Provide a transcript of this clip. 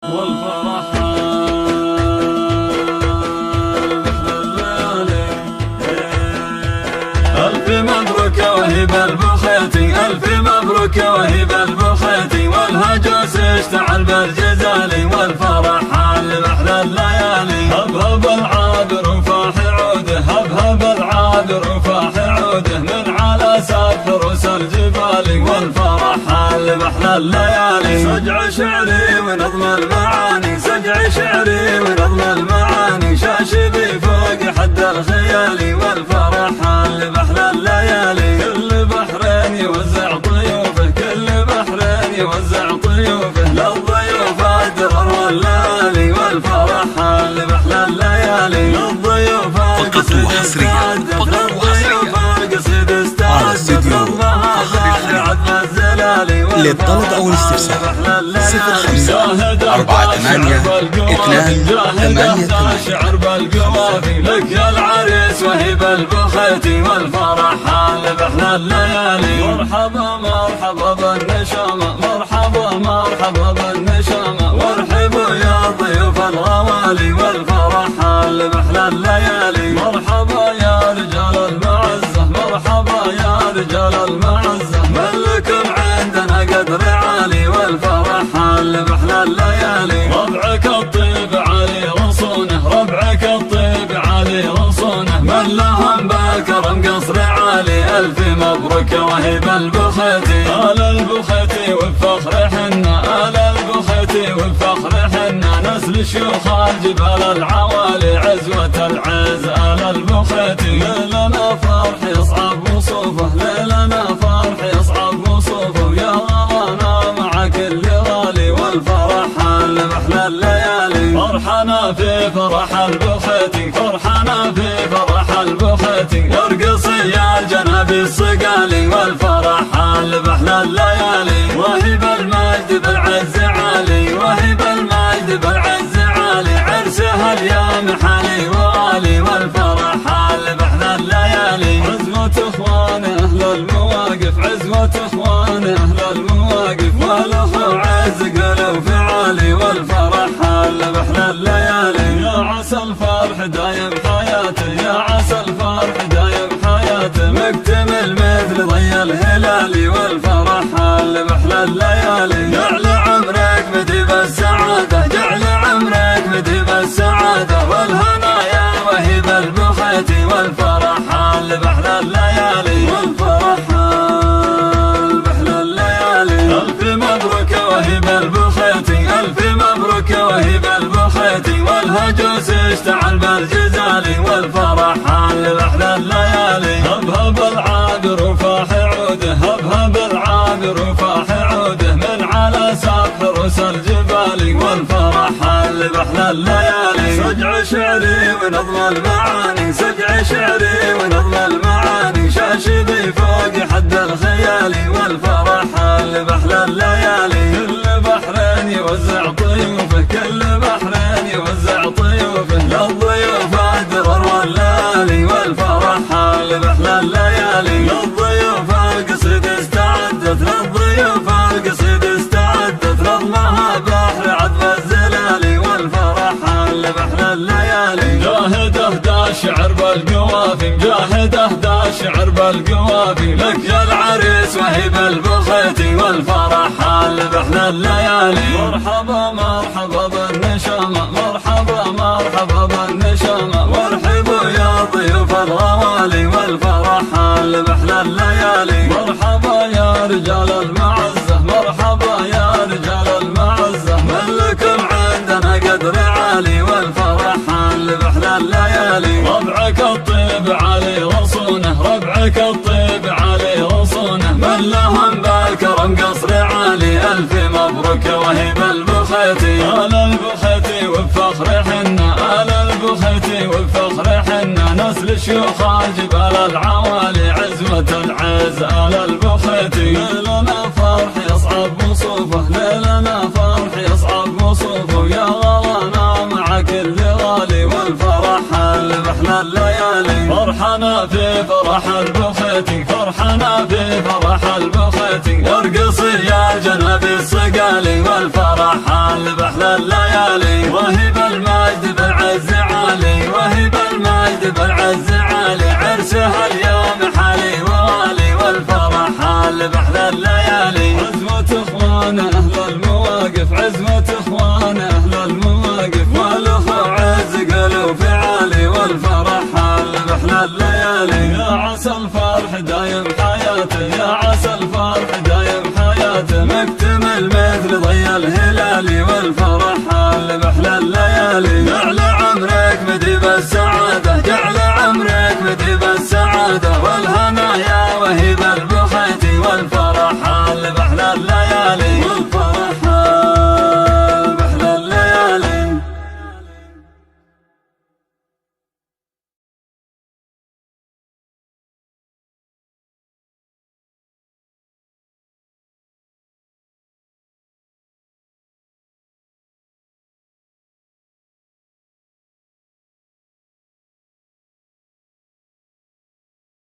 والفرح ألف مبروك وهب البخيتي، ألف مبروك وهب البخيتي، والهجوس اشتعل بالجزالي، والفرح حال بأحلى الليالي. هبهب العابر وفاح عوده، هبهب العابر وفاح عوده، من على سقف رؤوس الجبال، والفرح حال بأحلى الليالي. سجع شعري ونظم المعاني، سجع شعري ونظم المعاني، شاشبي فوق حد الخيالي، والفرح حال بأحلى الليالي. كل بحرين يوزع طيوفه، كل بحرين يوزع طيوفه، للضيوف الدرر والليالي، والفرح حال بأحلى الليالي. للضيوف القصيد استعدت، للضيوف القصيد استعدت، للمهابات عذب الزلالي. للطلب أو الاستفسار 0548 شعر بالقوافي، لك يا العريس وهب البخيتي، والفرح حال بأحلى الليالي. مرحبا مرحبا بالنشامة، مرحبا مرحبا بالنشامة، وارحبوا يا ضيوف الغوالي، والفرح حال بأحلى الليالي. مرحبا يا رجال المعزة، مرحبا يا رجال المعزة، من لكم عندنا قدر عالي، والفرح حال بأحلى الليالي. ربعك الطيب علي رصونه، ربعك الطيب علي رصونه، من لهم بالكرم قصر عالي. ألف مبروك وهب البخيتي، آل البخيتي وبفخر حنا، آل البخيتي وبفخر حنا، نسل شيوخ الجبال العوالي، عزوة العز آل البخيتي. ليلنا فرح يصعب وصوفه، ليلنا فرح يصعب وصوفه، يا غلانا مع كل غالي، والفرح حال بأحلى الليالي. فرحنا في فرح البخيتي، فرحنا في فرح البخيتي، يرقص يا الجنابي الصقالي، والفرح حال بأحلى الليالي. وهب المجد بالعز عالي، وهب المجد بالعز عالي، عرسها اليوم حالي وغالي، والفرح حال بأحلى الليالي. عزوة اخوان اهل المواقف، عزوة اخوان اهل المواقف، والاخو عز قلو فعالي، والفرح حال بأحلى الليالي. يا عسى الفرح دايم حياته، يا عسى الفرح دايم حياته، مكتمل مثل ضي الهلالي، والفرح حال بأحلى الليالي. جعل عمرك مديب السعادة، جعل عمرك مديب السعادة، والهنايا وهب البخيتي، والفرح حال بأحلى الليالي، والفرح حال بأحلى الليالي. ألف مبروك وهب البخيتي، ألف مبروك وهب البخيتي، والهجوس اشتعل بالجزالي، والفرح حال بأحلى الليالي. هبهب العابر وفاح عوده، هبهب العابر وفاح عوده، من على سقف رؤوس الجبال، والفرح حال بأحلى الليالي. سجع شعري ونظم المعاني، سجع شعري ونظم المعاني، شاشبي فوق حد الخيالي، والفرح حال بأحلى الليالي. كل بحرين يوزع طيوفه، كل بحرين يوزع طيوفه، للضيوف الدرر والليالي، والفرح حال بأحلى الليالي. للضيوف القصيد استعدت، للضيوف القصيد استعدت، رغمها بحر عذب الزلالي، والفرح حال بأحلى الليالي. جاهد اهدى الشعر بالقوافي، جاهد اهدى الشعر بالقوافي، لك يا العريس وهب البخيتي، والفرح حال بأحلى الليالي. مرحبا مرحبا بالنشامة، مرحبا مرحبا بالنشامة، وارحبوا يا ضيوف الغوالي، والفرح حال بأحلى الليالي. مرحبا يا رجال المعزة، مرحبا يا رجال المعزة، من لكم عندنا قدر عالي، والفرح حال بأحلى الليالي. ربعك الطيب علي رصونه، ربعك الطيب علي رصونه، من لهم بالكرم قصر عالي. ألف مبروك وهب البخيتي، آل البخيتي وبفخر حنا، آل البخيتي وبفخر حنا، نسل شيوخ الجبال العوالي، عزوة العز آل البخيتي. ليلنا فرح يصعب وصوفه، ليلنا فرح يصعب وصوفه، يا غلانا مع كل غالي، والفرح حال بأحلى الليالي. فرحنا في فرح البخيتي، فرحنا في فرح البخيتي، ارقص يا الجنابي الصقالي، الليالي والفرح حال بأحلى الليالي. وهب المجد بالعز عالي، وهب المجد بالعز عالي، عرسها اليوم حالي ووالي والفرح حال بأحلى الليالي. عزمة اخوان اهل المواقف، عزمة اخوان اهل المواقف، والاخو عز قلو في عالي والفرح حال بأحلى الليالي. يا عسى الفرح دايم